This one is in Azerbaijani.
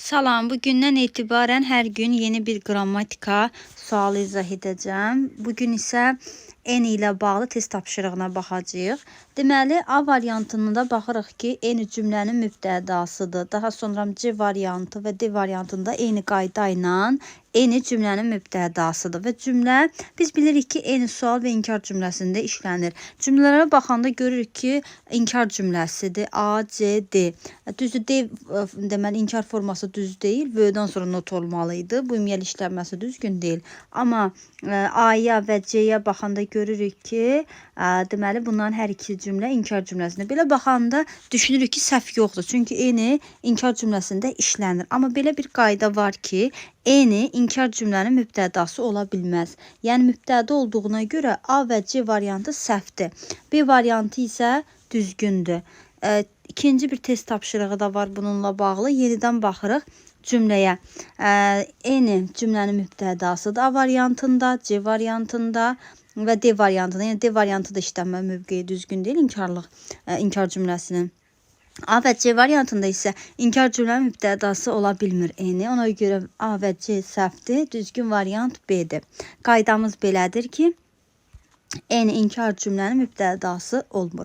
Salam, bugündən etibarən hər gün yeni bir qrammatika sualı izah edəcəm. Bugün isə N ilə bağlı test tapşırığına baxacağıq. Deməli, A variantında baxırıq ki, eyni cümlənin mübtədasıdır. Daha sonra C variantı və D variantında eyni qayda ilə eyni cümlənin mübtədasıdır. Və cümlə, biz bilirik ki, eyni sual və inkar cümləsində işlənir. Cümlələrə baxanda görürük ki, inkar cümləsidir. A, C, D. Düzdür, D deməli, inkar forması düz deyil. V'dən sonra not olmalıydı. Bu ümumiyyəli işlənməsi düzgün deyil. Amma A'ya və C'yə baxanda görürük ki, deməli, bunların hər iki cümlə inkar cümləsində. Belə baxanda düşünürük ki, səhv yoxdur. Çünki eyni inkar cümləsində işlənir. Amma belə bir qayda var ki, eyni inkar cümlənin mübtədası ola bilməz. Yəni, mübtəda olduğuna görə A və C variantı səhvdir. B variantı isə düzgündür. İkinci bir test tapşırığı da var bununla bağlı. Yenidən baxırıq cümləyə. Eyni cümlənin mübtədasıdır A variantında, C variantında və D variantında. Yəni, D variantı da işlənmə mövqeyi düzgün deyil inkar cümləsinin. A və C variantında isə inkar cümlənin mübtədası ola bilmir eyni. Ona görə A və C səhvdir. Düzgün variant B'dir. Qaydamız belədir ki, eyni inkar cümlənin mübtədası olmur.